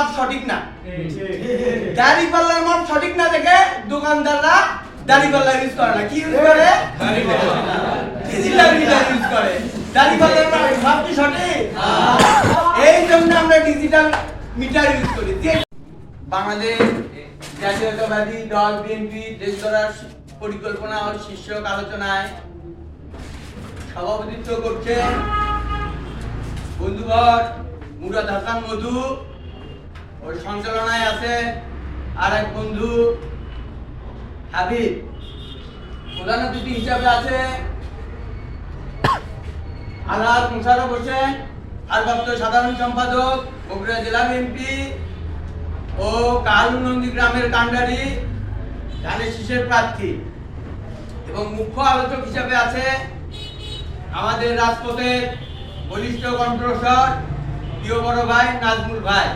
মাপ সঠিক না, দাড়িপাল্লার মাপ সঠিক না দেখে দোকানদাররা দাড়িপাল্লা ইউজ করে না, কি ইউজ করে? ডিজিটাল মিটার ইউজ করে। দাড়িপাল্লার মাপ কি সঠিক? এই জন্য আমরা ডিজিটাল মিটার ইউজ করি। বাংলাদেশ জাতীয়তাবাদী দল বিএনপি দেশ গড়ার পরিকল্পনা ও শীর্ষক আলোচনায় সভাপতিত্ব করছেন বন্ধুবর মুরাদ হাসান মধু, ও সঞ্চালনায় আছে আরেক বন্ধু হাবিব। প্রধান অতিথি হিসাবে আছে আলহাজ মুশাররফ হোসেন, ভারপ্রাপ্ত সাধারণ সম্পাদক বগুড়া জেলা বিএনপি ও কালুনন্দী গ্রামের কান্ডারি ধানের শীষের প্রার্থী। এবং মুখ্য আলোচক হিসাবে আছে আমাদের রাজপথের বলিষ্ঠ কণ্ঠস্বর প্রিয় বড় ভাই নাজমুল ভাই।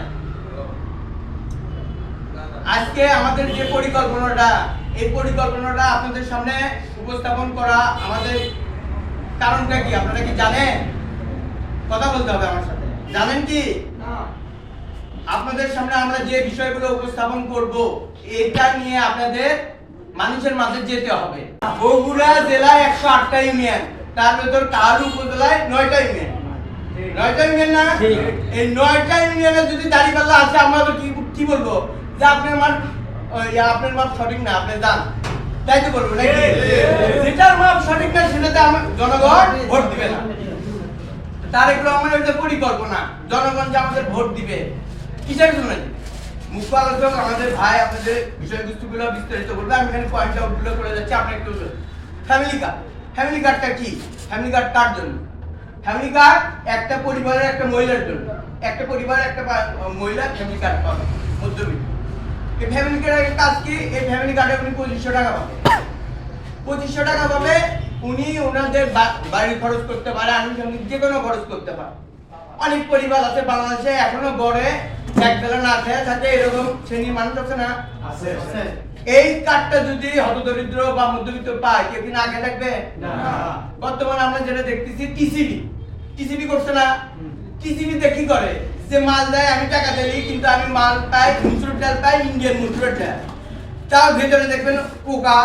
আজকে আমাদের যে পরিকল্পনাটা, এই পরিকল্পনাটা আপনাদের সামনে উপস্থাপন করা আমাদের কারণটা কি আপনারা কি জানেন? কথা বলতে হবে আমার সাথে। জানেন কি? আপনাদের সামনে আমরা যে বিষয়গুলো উপস্থাপন করব, এটা নিয়ে আপনাদের মানুষের মাঝে যেতে হবে। বগুড়া জেলায় 108টা ইউনিয়ন, তার ভেতর কালু উপজেলায় 9টা ইউনিয়ন। 9টা ইউনিয়ন না? এই 9টা ইউনিয়নে যদি দাড়িপাল্লা আছে, আমরা তো কি বলবো যে আপনার মাপ সঠিক না, আপনি যান, তাই তো বলবো নাকি? যেটার মাপ সঠিক না সেটাতে আমার জনগণ ভোট দিবে না। তারেক রহমানের যে পরিকল্পনা, জনগণ যে আমাদের ভোট দিবে কিসের জন্য? মুখ্য আলোচক আমাদের ভাই আপনাদের বিষয়বস্তুগুলো বিস্তারিত বলবে। আমি এখানে পয়েন্ট আউটগুলো করে যাচ্ছি, আপনি একটু ফ্যামিলি কার্ড। ফ্যামিলি কার্ডটা কি? ফ্যামিলি কার্ড কার জন্য? ফ্যামিলি কার্ড একটা পরিবারের একটা মহিলার জন্য। একটা পরিবারের একটা মহিলা ফ্যামিলি কার্ড পাবে, মধ্যবিত্ত। এই ফ্যামিলি কার্ডের কাজ কি? এই ফ্যামিলি কার্ডে উনি 2500 টাকা পাবে। 2500 টাকা পাবে, উনি ওনাদের বাড়ির খরচ করতে পারে, আনুষঙ্গিক যে কোনো খরচ করতে পারে। অনেক পরিবার আছে বাংলাদেশে এখনো গড়ে একবেলা না খেয়ে থাকে, এরকম শ্রেণীর মানুষ আছে না? আছে। এই কার্ডটা যদি হতদরিদ্র বা মধ্যবিত্ত পায়, কেউ কি না আগে থাকবে? না। বর্তমানে আমরা যেটা দেখতেছি টিসিবি করছে না? টিসিবিতে কি করে? যে মাল দেয়, আমি টাকা দিই কিন্তু আমি মাল পাই, মুসুর ডাল পাই, ইন্ডিয়ান মুসুর ডাল। তার ভেতরে দেখবেন পোকা,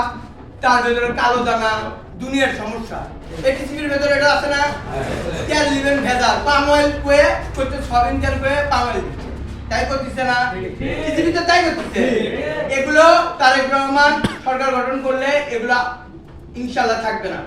তার ভেতরে কালো দানা, দুনিয়ার সমস্যা। এই টিসিবির ভেতরে এটা আছে না? তেল দিবেন ভেজাল, পাম অয়েল কুয়ে করতে, সয়াবিন তেল কুয়ে পাম অয়েল, তাই করতেছে না? টিসিবিতে তাই করতেছে। এগুলো তারেক রহমান সরকার গঠন করলে এগুলো ইনশাআল্লাহ থাকবে না।